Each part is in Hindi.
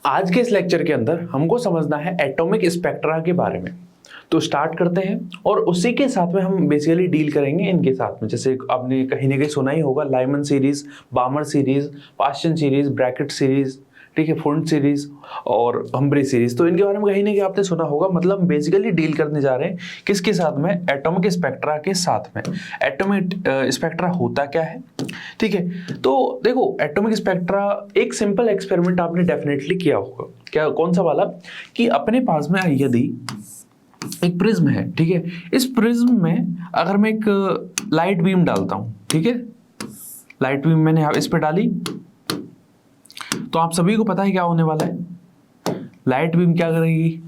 आज के इस लेक्चर के अंदर हमको समझना है एटॉमिक स्पेक्ट्रा के बारे में। तो स्टार्ट करते हैं और उसी के साथ में हम बेसिकली डील करेंगे इनके साथ में। जैसे आपने कहीं ना कहीं सुना ही होगा Lyman series, Balmer series, Paschen series, Brackett series, ठीक है, फुंड सीरीज और हम्बरी सीरीज। तो इनके बारे में कहीं ना कहीं आपने सुना होगा। मतलब हम बेसिकली डील करने जा रहे हैं किसके साथ में? एटॉमिक स्पेक्ट्रा के साथ में। एटॉमिक स्पेक्ट्रा होता क्या है, ठीक है। तो देखो एटॉमिक स्पेक्ट्रा एक सिंपल एक्सपेरिमेंट आपने डेफिनेटली किया होगा। क्या, कौन सा वाला? कि अपने पास में यदि एक प्रिज्म है, ठीक है, इस प्रिज्म में अगर मैं एक लाइट बीम डालता हूं, ठीक है, लाइट बीम मैंने इस पे डाली, तो आप सभी को पता है क्या होने वाला है। लाइट बीम क्या करेगी?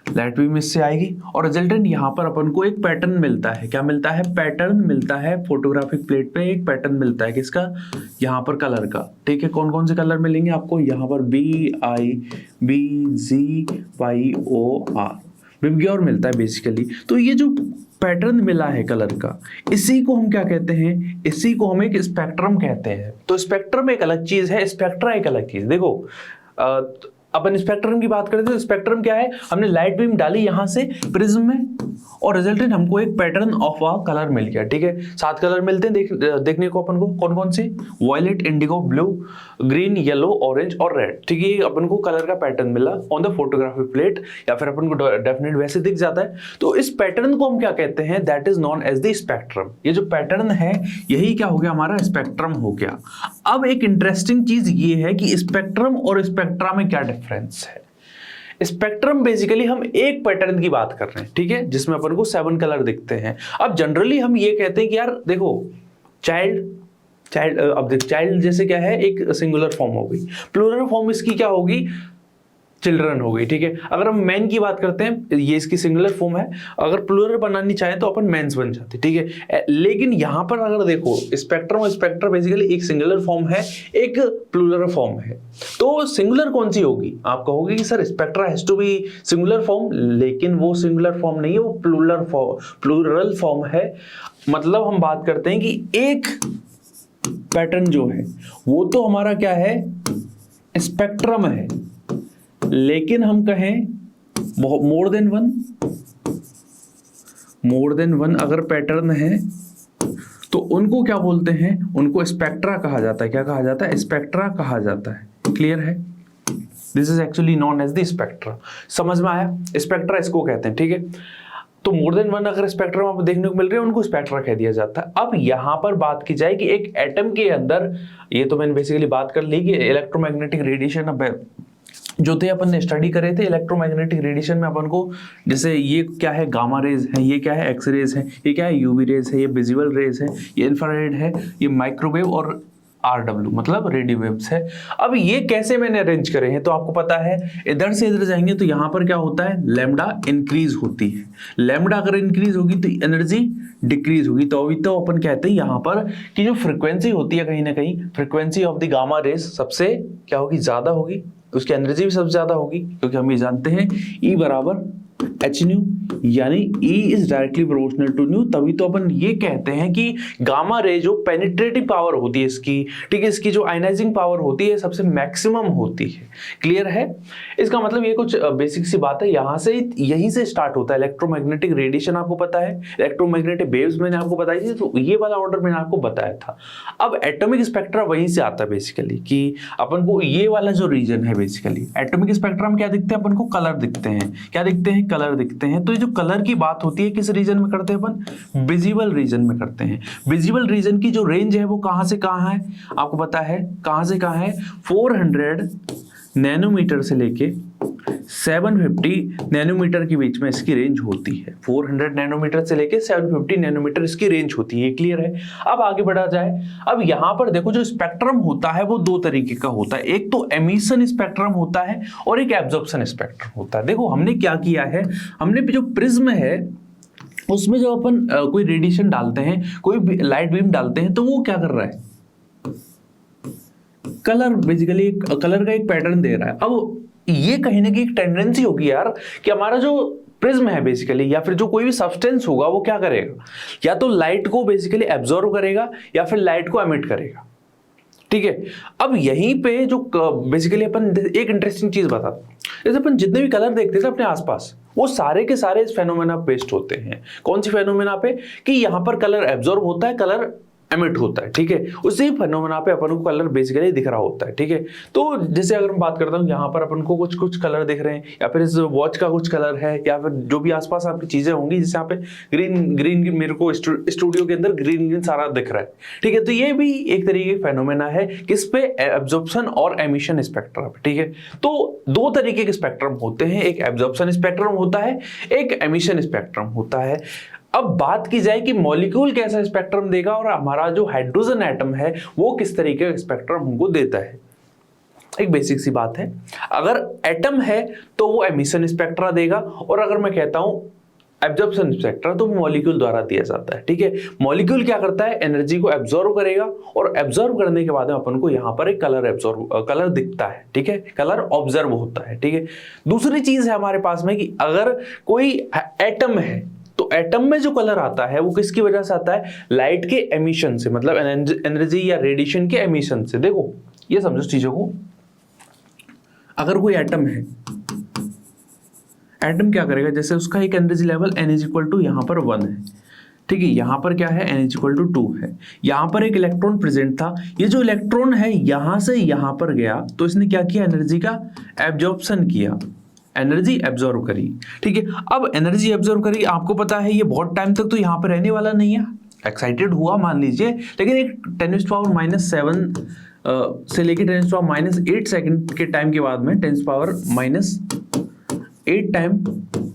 लाइट बीम इससे आएगी और रिजल्टेंट यहां पर अपन को एक पैटर्न मिलता है। क्या मिलता है? पैटर्न मिलता है। फोटोग्राफिक प्लेट पे एक पैटर्न मिलता है। किसका? यहां पर कलर का, ठीक है। कौन कौन से कलर मिलेंगे आपको? यहां पर BIBGYOR बिब्ग्योर मिलता है बेसिकली। तो ये जो पैटर्न मिला है कलर का, इसी को हम क्या कहते हैं? इसी को हम एक स्पेक्ट्रम कहते हैं। तो स्पेक्ट्रम एक अलग चीज है, स्पेक्ट्रा एक अलग चीज। देखो अपन स्पेक्ट्रम की बात करते हैं। स्पेक्ट्रम क्या है? हमने लाइट बीम डाली यहां से प्रिज्म में और रिजल्टेंट हमको एक पैटर्न ऑफ अ कलर मिल गया, ठीक है। 7 कलर मिलते हैं देखने को अपन को। कौन कौन से? Violet, indigo, blue, green, yellow, orange और रेड, ठीक है। अपन को कलर का पैटर्न मिला ऑन द फोटोग्राफिक प्लेट, या फिर अपन को डेफिनेट वैसे दिख जाता है। तो इस पैटर्न को हम क्या कहते हैं? That is known as the spectrum. ये जो पैटर्न है यही क्या हो गया? हमारा स्पेक्ट्रम हो गया। अब एक इंटरेस्टिंग चीज ये है कि स्पेक्ट्रम और स्पेक्ट्रा में क्या डिफरेंस है। स्पेक्ट्रम बेसिकली हम एक पैटर्न की बात कर रहे हैं, ठीक है, जिसमें अपन को 7 कलर दिखते हैं। अब जनरली हम ये कहते हैं कि यार देखो चाइल्ड, अब देख चाइल्ड जैसे क्या है? एक सिंगुलर फॉर्म हो गई। प्लूरल फॉर्म इसकी क्या होगी? चिल्ड्रन हो गई, ठीक है। अगर हम मैन की बात करते हैं, ये इसकी सिंगुलर फॉर्म है। अगर प्लूरल बनानी चाहे तो अपन मेंस बन जाते, ठीक है। लेकिन यहां पर अगर देखो स्पेक्ट्रम और स्पेक्ट्रा बेसिकली एक सिंगुलर फॉर्म है, एक प्लूरल फॉर्म है। तो सिंगुलर कौन सी होगी? आप कहोगे कि sir spectra has to be singular form, लेकिन वो सिंगुलर फॉर्म नहीं है, वो प्लूरल फॉर्म है। मतलब हम बात करते हैं कि एक पैटर्न जो है वो तो हमारा क्या है? स्पेक्ट्रम है। लेकिन हम कहें मोर देन वन अगर पैटर्न है तो उनको क्या बोलते हैं? उनको स्पेक्ट्रा कहा जाता है। क्या कहा जाता है? स्पेक्ट्रा कहा जाता है। क्लियर है? This is actually known as the spectra. समझ में आया? स्पेक्ट्रा इसको कहते हैं, ठीक है। तो मोर देन वन अगर स्पेक्ट्रम आपको देखने को मिल रहे हैं उनको स्पेक्ट्रा कह दिया जाता है। अब यहां पर बात की जाए कि एक एटम के अंदर, ये तो मैंने बेसिकली बात कर ली कि इलेक्ट्रोमैग्नेटिक रेडिएशन, अब जो थे अपन ने स्टडी करे थे इलेक्ट्रोमैग्नेटिक रेडिएशन में अपन को, जैसे ये क्या है? गामा रेज है, ये क्या है? एक्स रेज है, ये क्या है? यूवी रेज है, ये विजिबल रेज है, ये इंफ्रारेड है, ये माइक्रोवेव और RW मतलब रेडियो वेव्स है। अब ये कैसे मैंने अरेंज करे हैं? तो आपको पता है इधर से इधर जाएंगे तो यहां पर क्या होता है? लैम्डा इंक्रीज होती है। लैम्डा अगर इंक्रीज होगी तो एनर्जी डिक्रीज होगी। तो अभी तो अपन कहते हैं यहां पर कि जो फ्रीक्वेंसी होती है, कहीं ना कहीं frequency of the gamma rays सबसे क्या होगी? ज्यादा होगी। उसकी एनर्जी भी सबसे ज्यादा होगी, क्योंकि हम ये जानते हैं E बराबर hν, यानी E is directly proportional to nu. तभी तो अपन ये कहते हैं कि गामा रे जो पेनिट्रेटिंग पावर होती है इसकी, ठीक है, इसकी जो आयनाइजिंग पावर होती है सबसे मैक्सिमम होती है। क्लियर है? इसका मतलब ये कुछ बेसिक सी बात है। यहां से यहीं से स्टार्ट होता है इलेक्ट्रोमैग्नेटिक रेडिएशन। आपको पता है इलेक्ट्रोमैग्नेटिक वेव्स मैंने आपको बताई थी, तो ये वाला ऑर्डर मैंने आपको बताया था। अब एटॉमिक स्पेक्ट्रा वहीं से आता है बेसिकली, कि अपन को ये वाला जो रीजन है बेसिकली एटॉमिक स्पेक्ट्रा में क्या दिखते हैं? अपन को कलर दिखते हैं। क्या दिखते हैं? कलर दिखते हैं। तो ये जो कलर की बात होती है किस रीजन में करते हैं अपन? विजिबल रीजन में करते हैं। विजिबल रीजन की जो रेंज है वो कहां से कहां है? आपको पता है कहां से कहां है? 400 नैनोमीटर से लेके 750 नैनोमीटर के बीच में इसकी रेंज होती है। 400 नैनोमीटर से लेके 750 नैनोमीटर इसकी रेंज होती है। क्लियर है? अब आगे बढ़ा जाए। अब यहां पर देखो जो स्पेक्ट्रम होता है वो 2 तरीके का होता है। एक तो एमिशन स्पेक्ट्रम होता है और एक एब्जॉर्प्शन स्पेक्ट्रम होता है। देखो हमने क्या किया है, हमने जो प्रिज्म है उसमें जब अपन कोई रेडिएशन डालते हैं, कोई लाइट बीम डालते हैं, तो वो क्या कर रहा है? कलर, बेसिकली कलर का एक पैटर्न दे रहा है। अब ये कहीं ना कहीं एक टेंडेंसी होगी यार कि हमारा जो प्रिज्म है बेसिकली, या फिर जो कोई भी सब्सटेंस होगा वो क्या करेगा? या तो लाइट को बेसिकली एब्जॉर्ब करेगा या फिर लाइट को एमिट करेगा। ठीक है। अब यहीं पे जो बेसिकली अपन एक इंटरेस्टिंग चीज बता, जैसे अपन जितने भी कलर देखते थे अपने आसपास, वो सारे के सारे इस फेनोमेना बेस्ड होते हैं। कौन सी फेनोमेना पे? कि यहाँ पर कलर एब्जॉर्ब होता है, कलर एमिट होता है, ठीक है। उसी फेनोमेना पे अपन को कलर बेसिकली दिख रहा होता है, ठीक है। तो जैसे अगर मैं बात करता हूँ, यहाँ पर अपन को कुछ कुछ कलर दिख रहे हैं, या फिर इस वॉच का कुछ कलर है, या फिर जो भी आसपास आपकी चीजें होंगी, जैसे यहाँ पे ग्रीन ग्रीन मेरे को स्टूडियो के अंदर ग्रीन ग्रीन सारा दिख रहा है, ठीक है। तो ये भी एक तरीके का फेनोमेना है किस पे? एब्जॉर्प्शन और एमिशन स्पेक्ट्रम पे, ठीक है। तो दो तरीके के स्पेक्ट्रम होते हैं, एक एब्जॉर्प्शन स्पेक्ट्रम होता है, एक एमिशन स्पेक्ट्रम होता है। अब बात की जाए कि मॉलिक्यूल कैसा स्पेक्ट्रम देगा और हमारा जो हाइड्रोजन एटम है वो किस तरीके का स्पेक्ट्रम हमको देता है। एक बेसिक सी बात है, अगर एटम है तो वो एमिशन स्पेक्ट्रा देगा, और अगर मैं कहता हूं एब्जॉर्प्शन स्पेक्ट्रा तो मॉलिक्यूल द्वारा दिया जाता है, ठीक है। मॉलिक्यूल क्या करता है? एनर्जी को एब्जॉर्ब करेगा, और एब्जॉर्ब करने के बाद में अपन को यहाँ पर एक कलर दिखता है, ठीक है, कलर ऑब्जर्व होता है, ठीक है। दूसरी चीज है हमारे पास में कि अगर कोई एटम है तो एटम में जो कलर आता है वो किसकी वजह से आता है? लाइट के एमिशन से, मतलब एनर्जी या रेडिएशन के एमिशन से। देखो ये समझो चीजों को, अगर कोई एटम है, एटम क्या करेगा? जैसे उसका एक energy level n is equal to यहाँ पर 1 है, ठीक है। यहाँ पर क्या है? n इज इक्वल टू 2 है। यहाँ पर एक इलेक्ट्रॉन प्रेजेंट था, ये जो इलेक्ट्रॉन है यहां से यहां पर गया, तो इसने क्या किया? एनर्जी का एब्जॉर्प्शन किया, एनर्जी एब्जॉर्व करी, ठीक है। अब एनर्जी एब्जॉर्व करी, आपको पता है ये बहुत टाइम तक तो यहाँ पर रहने वाला नहीं है, एक्साइटेड हुआ मान लीजिए, लेकिन एक 10⁻⁻7 से लेके 10⁻⁻8 सेकंड के टाइम के बाद में 10⁻⁸ टाइम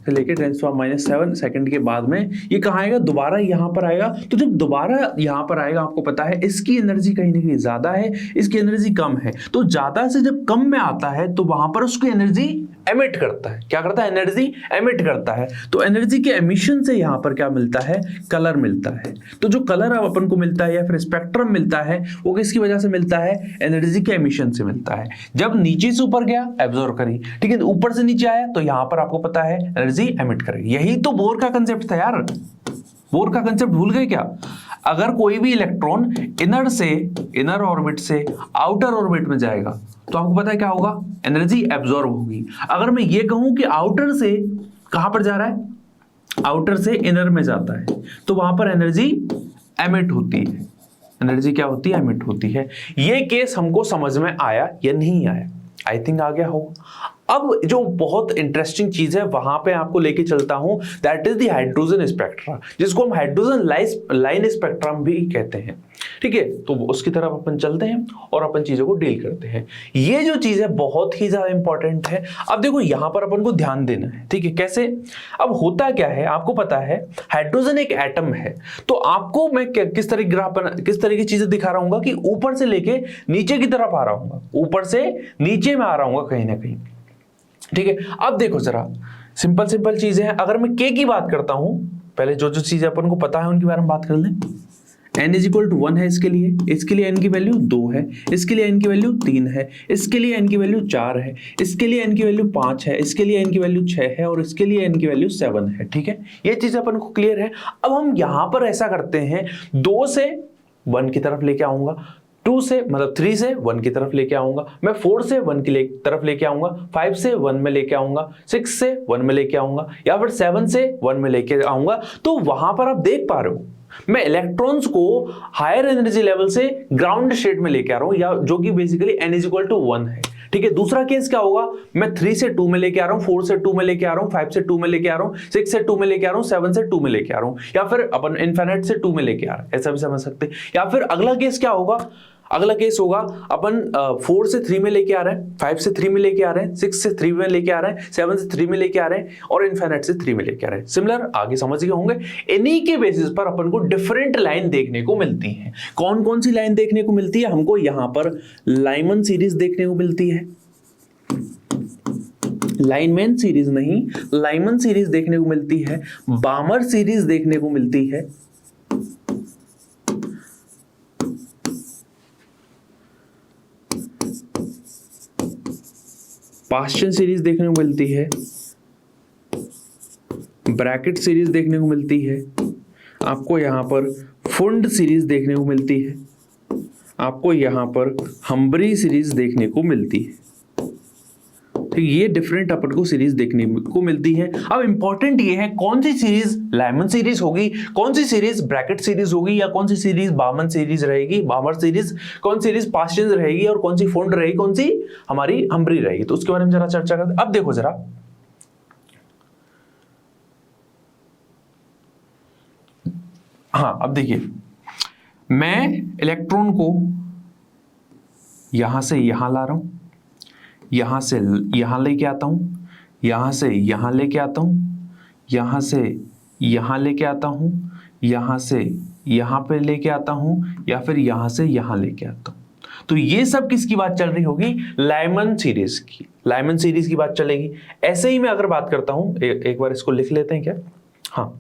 से लेके 10⁻⁷ सेकंड के बाद में ये कहाँ आएगा? दोबारा यहाँ पर आएगा। तो जब दोबारा यहाँ पर आएगा, आपको पता है इसकी एनर्जी कहीं ना कहीं ज्यादा है, इसकी एनर्जी कम है, तो ज्यादा से जब कम में आता है तो वहां पर उसकी एनर्जी एमिट करता है। क्या करता है? एनर्जी एमिट करता है। तो एनर्जी के एमिशन से यहाँ पर क्या मिलता है? कलर मिलता है। तो जो कलर अब अपन को मिलता है या फिर स्पेक्ट्रम मिलता है वो किसकी वजह से मिलता है? एनर्जी के एमिशन से मिलता है। जब नीचे से ऊपर गया एब्जॉर्ब करी, ठीक है, ऊपर से नीचे आया तो यहाँ पर आपको पता है एनर्जी एमिट करेगी। यही तो बोर का कंसेप्ट था यार, बोर का कंसेप्ट भूल गए क्या? अगर कोई भी इलेक्ट्रॉन इनर ऑर्बिट से आउटर ऑर्बिट में जाएगा तो आपको पता है क्या होगा? एनर्जी एब्जॉर्ब होगी। अगर मैं ये कहूं कि आउटर से कहां पर जा रहा है? आउटर से इनर में जाता है, तो वहां पर एनर्जी एमिट होती है। एनर्जी क्या होती है? एमिट होती है। ये केस हमको समझ में आया या नहीं आया? आई थिंक आ गया हो। अब जो बहुत इंटरेस्टिंग चीज है वहां पे आपको लेके चलता हूं, that is the hydrogen spectra, जिसको हम हाइड्रोजन लाइन स्पेक्ट्रम भी कहते हैं, ठीक है। तो उसकी तरफ अपन चलते हैं और अपन चीजों को डील करते हैं। ये जो चीज है बहुत ही ज्यादा इंपॉर्टेंट है। अब देखो यहां पर अपन को ध्यान देना है, ठीक है। कैसे? अब होता क्या है आपको पता है, हाइड्रोजन एक एटम है, तो आपको मैं किस तरह की चीजें दिखा रहा हूं कि ऊपर से लेके नीचे की तरफ आ रहा हूं, ऊपर से नीचे में आ रहा हूं कहीं ना कहीं, ठीक है। अब देखो जरा सिंपल चीजें हैं। अगर मैं के की बात करता हूं, पहले जो जो चीजें अपन को पता है उनके बारे में बात कर लें। n इज इक्वल टू 1 है इसके लिए n की वैल्यू 2 है, इसके लिए n की वैल्यू 3 है, इसके लिए n की वैल्यू 4 है, इसके लिए n की वैल्यू 5 है, इसके लिए n की वैल्यू 6 है, और इसके लिए n की वैल्यू 7 है, ठीक है। ये चीज अपन को क्लियर है। अब हम यहां पर ऐसा करते हैं, 2 से 1 की तरफ लेके आऊंगा, 2 से मतलब 3 से 1 की तरफ लेके आऊंगा, मैं 4 से 1 की तरफ लेके आऊंगा, 5 से 1 में लेके आऊंगा, 6 से 1 में लेके आऊंगा, या फिर 7 से 1 में लेके आऊंगा। तो वहां पर आप देख पा रहे हो मैं इलेक्ट्रॉन्स को हायर एनर्जी लेवल से ग्राउंड स्टेट में लेके आ रहा हूं, या जो कि basically n is equal to 1 है, ठीक है। दूसरा केस क्या होगा, मैं 3 से 2 में लेके आ रहा हूं, 4 से 2 में लेके आ रहा हूं, 5 से 2 में लेके आ रहा हूं, 6 से 2 में लेके आ रहा हूं, 7 से 2 में लेके आ रहा हूं, या फिर अपन इनफिनिट से 2 में लेके आ रहा है, ऐसा भी समझ सकते हैं। या फिर अगला केस क्या होगा, अगला केस होगा अपन 4 से 3 में लेके आ रहे हैं, 5 से 3 में लेके आ रहे हैं, 6 से 3 में लेके आ रहे हैं, 7 से 3 में लेके आ रहे हैं, और इनफिनिट से 3 में लेके आ रहे हैं। सिमिलर आगे समझ गए होंगे। इन्हीं के बेसिस पर अपन को डिफरेंट लाइन देखने को मिलती है। कौन कौन सी लाइन देखने को मिलती है हमको? यहां पर लाइमन सीरीज देखने को मिलती है, लाइनमैन सीरीज नहीं, लाइमन सीरीज देखने को मिलती है, बामर सीरीज देखने को मिलती है, पास्चन सीरीज देखने को मिलती है, ब्रैकेट सीरीज देखने को मिलती है, आपको यहां पर फुंड सीरीज देखने को मिलती है, आपको यहाँ पर हम्बरी सीरीज देखने को मिलती है। ठीक, ये डिफरेंट अपन को सीरीज देखने को मिलती है। अब इंपॉर्टेंट ये है कौन सी सीरीज लाइमन सीरीज होगी, कौन सी सीरीज ब्रैकेट सीरीज होगी, या कौन सी सीरीज बामन सीरीज रहेगी, बामर सीरीज, कौन सीरीज पास्टियन रहेगी, और कौन सी फोंड रहेगी, कौन सी हमारी हम्बरी रहेगी। तो उसके बारे में जरा चर्चा करते हैं। अब देखो जरा, हाँ अब देखिए, मैं इलेक्ट्रॉन को यहां से यहां ला रहा हूं, यहां से यहां लेके आता हूं, यहां से यहां लेके आता हूं, यहां से यहां लेके आता हूं, यहां से यहां पे लेके आता हूं, या फिर यहां से यहां लेके आता हूं। तो ये सब किसकी बात चल रही होगी, लाइमन सीरीज की, लाइमन सीरीज की बात चलेगी। ऐसे ही मैं अगर बात करता हूं, एक बार इसको लिख लेते हैं क्या, हाँ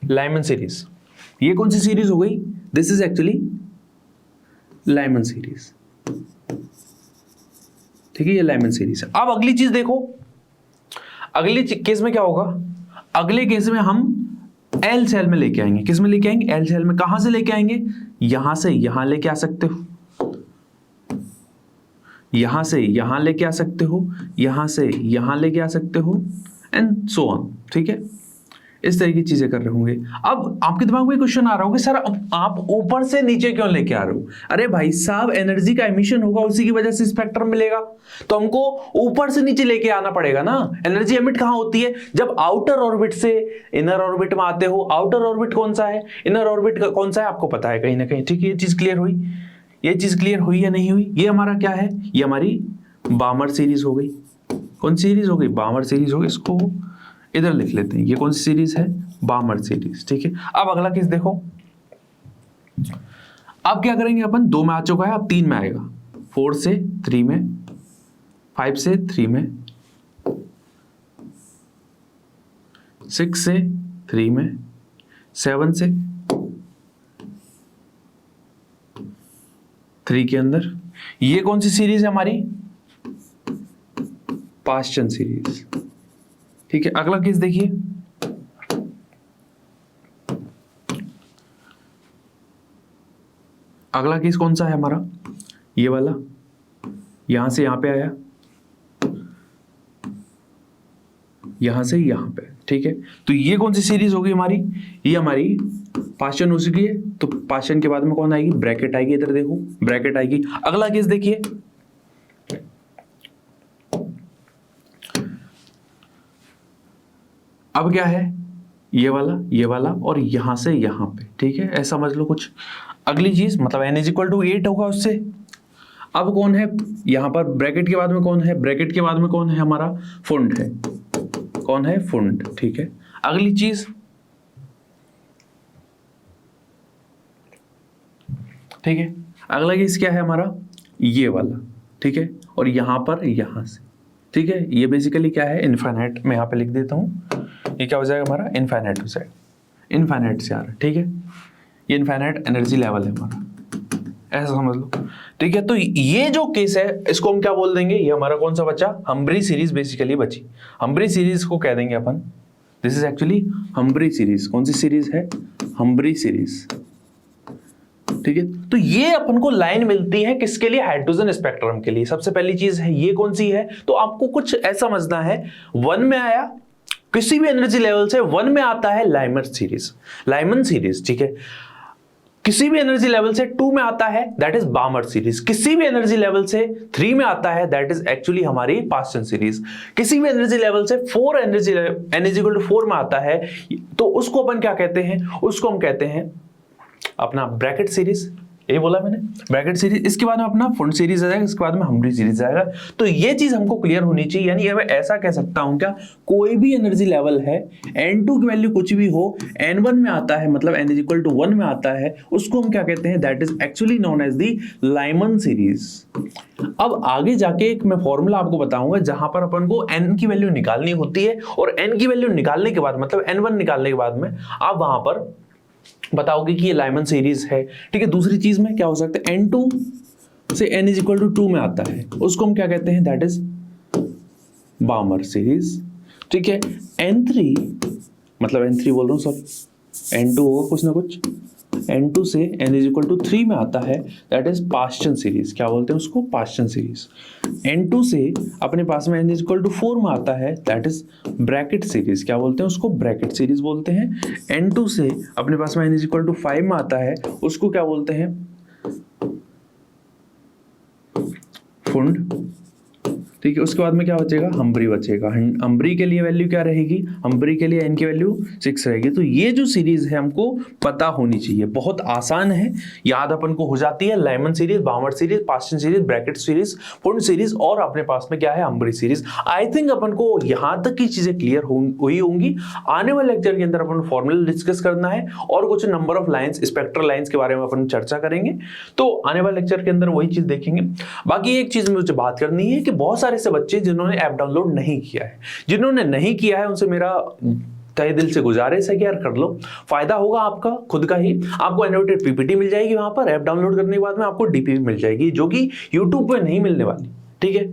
लाइमन सीरीज, ये कौन सी सीरीज हो गई, this is actually Lyman series. ठीक है, ये लाइमन सीरीज है। अब अगली चीज देखो, अगली केस में क्या होगा, अगले केस में हम एल सेल में लेके आएंगे। किस में लेके आएंगे, एल सेल में। कहां से लेके आएंगे, यहां से यहां लेके आ सकते हो, यहां से यहां लेके आ सकते हो, यहां से यहां लेके आ सकते हो, एंड सो ऑन। ठीक है, इस तरह की चीजें कर रहे होंगे। अब आपके दिमाग में क्वेश्चन आ रहा होगा, सर आप ऊपर से नीचे क्यों लेके आ रहे हो। अरे भाई साहब, एनर्जी का एमिशन होगा, उसी की वजह से स्पेक्ट्रम मिलेगा, तो हमको ऊपर से नीचे लेके आना पड़ेगा ना। एनर्जी एमिट कहां होती है, जब आउटर ऑर्बिट से इनर ऑर्बिट में आते हो। आउटर ऑर्बिट कौन सा है, इनर ऑर्बिट कौन सा है, आपको पता है कहीं ना कहीं। ठीक है, ये चीज क्लियर हुई, ये चीज क्लियर हुई या नहीं हुई। ये हमारा क्या है, ये हमारी बामर सीरीज हो गई। कौन सीरीज हो गई, बामर सीरीज हो गई। इसको इधर लिख लेते हैं, ये कौन सी सीरीज है, बामर सीरीज। ठीक है, अब अगला केस देखो, अब क्या करेंगे अपन, 2 में आ चुका है, अब 3 में आएगा, 4 से 3 में, 5 से 3 में, 6 से 3 में, 7 से 3 के अंदर। ये कौन सी सीरीज है हमारी, पास्टियन सीरीज। ठीक है, अगला केस देखिए, अगला केस कौन सा है हमारा, ये वाला, यहां से यहां पे आया, यहां से यहां पे। ठीक है, तो ये कौन सी सीरीज होगी हमारी, ये हमारी पास्टियन हो चुकी है। तो पास्टियन के बाद में कौन आएगी, ब्रैकेट आएगी, इधर देखो ब्रैकेट आएगी। अगला केस देखिए, अब क्या है, ये वाला और यहां से यहां पे। ठीक है, ऐसा समझ लो कुछ। अगली चीज मतलब n = 8 होगा उससे। अब कौन है यहां पर, ब्रैकेट के बाद में कौन है, ब्रैकेट के बाद में कौन है हमारा, फुंड है। कौन है, फुंड। ठीक है, अगली चीज, ठीक है, अगला केस क्या है हमारा, ये वाला। ठीक है, और यहां पर यहां से। ठीक है, ये बेसिकली क्या है, इनफाइनाइट। मैं यहां पे लिख देता हूं, ये क्या हो जाएगा हमारा, इनफाइनाइट हो जाएगा, इनफाइनाइट से आ रहा है। ठीक है, ये इनफाइनाइट एनर्जी लेवल है हमारा, ऐसा समझ लो। ठीक है, तो ये जो केस है इसको हम क्या बोल देंगे, ये हमारा कौन सा बचा, हम्बरी सीरीज बेसिकली बची। हम्बरी सीरीज को कह देंगे अपन, दिस इज एक्चुअली हम्बरी सीरीज। कौन सी सीरीज है, हम्बरी सीरीज। ठीक है, तो ये अपन को लाइन मिलती है किसके लिए, हाइड्रोजन स्पेक्ट्रम के लिए। सबसे पहली चीज है ये कौन सी है, तो आपको कुछ ऐसा समझना है, 1 में आया, किसी भी एनर्जी लेवल से 1 में आता है लाइमन सीरीज, लाइमन सीरीज। ठीक है, किसी भी एनर्जी लेवल से 2 में आता है, दैट इज बामर सीरीज। किसी भी एनर्जी लेवल से 3 में आता है, दैट इज एक्चुअली हमारी पास्टियन सीरीज। किसी भी एनर्जी लेवल से 4 एनर्जी n=4 में आता है, तो उसको अपन क्या कहते हैं, उसको हम कहते हैं अपना ब्रैकेट सीरीज। ये बोला मैंने, ब्रैकेट सीरीज। इसके बाद में अपना फुंड सीरीज आ जाएगा, इसके बाद में हम्बरी सीरीज आएगा। तो ये चीज हमको क्लियर होनी चाहिए। यानी मैं ऐसा कह सकता हूं क्या, कोई भी एनर्जी लेवल है, n2 की वैल्यू कुछ भी हो, n1 में आता है, मतलब n=1 में आता है, उसको हम क्या कहते हैं, that is actually known as the Lyman series. अब आगे जाके एक मैं फॉर्मूला आपको बताऊंगा जहां पर अपन को n की वैल्यू निकालनी होती है, और n की वैल्यू निकालने के बाद, मतलब n1 निकालने के बाद में आप वहां पर बताओगे कि ये लाइमन सीरीज है। ठीक है, दूसरी चीज में क्या हो सकता है, n2 से n=2 में आता है, उसको हम क्या कहते हैं, दैट इज बामर सीरीज। ठीक है। N3 मतलब N3 बोल रहा हूँ सॉरी, N2 होगा कुछ ना कुछ, N2 से n इज इक्वल टू 3 में आता है, दैट इज पास्चन सीरीज। क्या बोलते हैं उसको? Paschen series. N2 से अपने पास में n इज इक्वल टू 4 में आता है, दैट इज ब्रैकेट सीरीज। क्या बोलते हैं उसको? ब्रैकेट सीरीज बोलते हैं। N2 से अपने पास में n इज इक्वल टू 5 में आता है, उसको क्या बोलते हैं? फुंड। ठीक है, उसके बाद में क्या बचेगा? हम्बरी बचेगा। हम्बरी के लिए वैल्यू क्या रहेगी? हम्बरी के लिए n की वैल्यू 6 रहेगी। तो ये जो सीरीज है हमको पता होनी चाहिए, बहुत आसान है, याद अपन को हो जाती है। Lyman series, Balmer series, Paschen series, Brackett series, Pfund series और अपने पास में क्या है? हम्बरी सीरीज। आई थिंक अपन को यहां तक की चीजें क्लियर हुई होंगी। आने वाले लेक्चर के अंदर अपन फॉर्मूला डिस्कस करना है और कुछ number of lines, spectral lines के बारे में अपन चर्चा करेंगे। तो आने वाले लेक्चर के अंदर वही चीज देखेंगे। बाकी एक चीज मुझे बात करनी है कि बहुत सारे से बच्चे जिन्होंने ऐप डाउनलोड नहीं किया है, जिन्होंने नहीं किया है, उनसे मेरा तहे दिल से गुजारिश है कि यार कर लो, फायदा होगा आपका खुद का ही। आपको एनोटेड पीपीटी मिल जाएगी वहां पर, ऐप डाउनलोड करने के बाद में आपको डीपीपी मिल जाएगी, जो कि यूट्यूब पे नहीं मिलने वाली। ठीक है,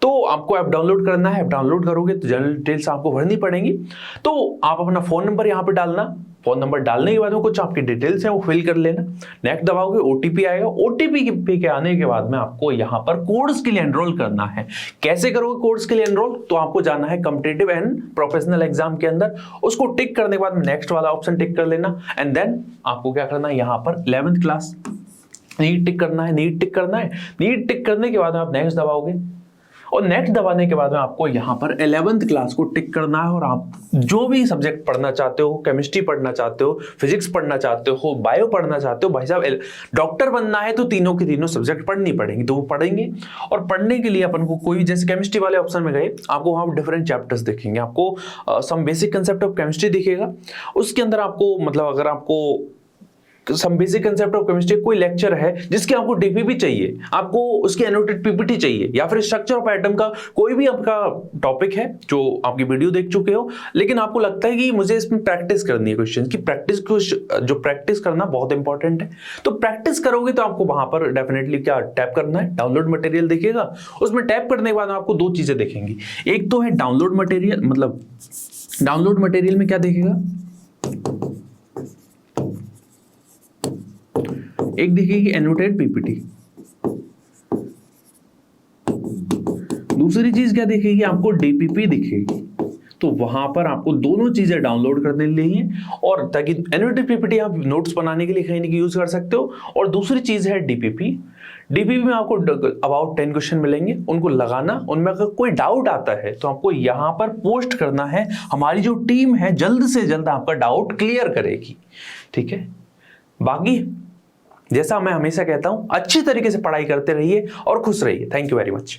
तो आपको ऐप डाउनलोड करना है। ऐप डाउनलोड करोगे तो जनरल डिटेल्स आपको भरनी पड़ेंगी। तो आप अपना फोन नंबर यहाँ पे डालना, फोन नंबर डालने के बाद में कुछ आपकी डिटेल्स हैं वो फिल कर लेना। नेक्स्ट दबाओगे, ओटीपी आएगा। ओटीपी के आने के बाद में आपको यहाँ पर कोर्स के लिए एनरोल करना है। कैसे करोगे कोर्स के लिए एनरोल? तो आपको जाना है कॉम्पिटिटिव एंड प्रोफेशनल एग्जाम के अंदर, उसको टिक करने के बाद में नेक्स्ट वाला ऑप्शन टिक कर लेना। एंड देन आपको क्या करना है, यहाँ पर 11th क्लास नीट टिक करना है। नीट टिक करना है। नीट टिक करने के बाद आप नेक्स्ट दबाओगे और नेक्स्ट दबाने के बाद में आपको यहाँ पर 11th क्लास को टिक करना है। और आप जो भी सब्जेक्ट पढ़ना चाहते हो, केमिस्ट्री पढ़ना चाहते हो, फिजिक्स पढ़ना चाहते हो, बायो पढ़ना चाहते हो, भाई साहब डॉक्टर बनना है तो तीनों के तीनों सब्जेक्ट पढ़नी पड़ेंगी, तो वो पढ़ेंगे। और पढ़ने के लिए अपन को कोई, जैसे केमिस्ट्री वाले ऑप्शन में गए, आपको वहाँ डिफरेंट चैप्टर्स दिखेंगे। आपको some basic concept of chemistry दिखेगा, उसके अंदर आपको मतलब अगर आपको some basic concept of chemistry कोई लेक्चर है जिसके आपको डीपीपी चाहिए, आपको उसकी एनोटेड पीपीटी चाहिए, या फिर स्ट्रक्चर ऑफ एटम का कोई भी आपका टॉपिक है जो आपकी वीडियो देख चुके हो, लेकिन आपको लगता है कि मुझे इसमें प्रैक्टिस करनी है क्वेश्चन की, जो प्रैक्टिस करना बहुत इंपॉर्टेंट है। तो प्रैक्टिस करोगे तो आपको वहां पर डेफिनेटली क्या टैप करना है, डाउनलोड मटेरियल दिखेगा। उसमें टैप करने के बाद आपको दो चीजें दिखेंगी। एक तो है डाउनलोड मटेरियल, मतलब डाउनलोड मटेरियल में क्या दिखेगा, एक दिखेगी एनोटेड पीपीटी, दूसरी चीज क्या दिखेगी आपको, डीपीपी दिखेगी। तो वहां पर आपको दोनों चीजें डाउनलोड करने लिए, और ताकि एनोटेड पीपीटी आप नोट्स बनाने के लिए कहीं ना कहीं यूज कर सकते हो, और दूसरी चीज है डीपीपी। डीपीपी में आपको अबाउट 10 क्वेश्चन मिलेंगे, उनको लगाना, उनमें अगर कोई डाउट आता है तो आपको यहां पर पोस्ट करना है। हमारी जो टीम है जल्द से जल्द आपका डाउट क्लियर करेगी। ठीक है, बाकी जैसा मैं हमेशा कहता हूं, अच्छी तरीके से पढ़ाई करते रहिए और खुश रहिए। Thank you very much.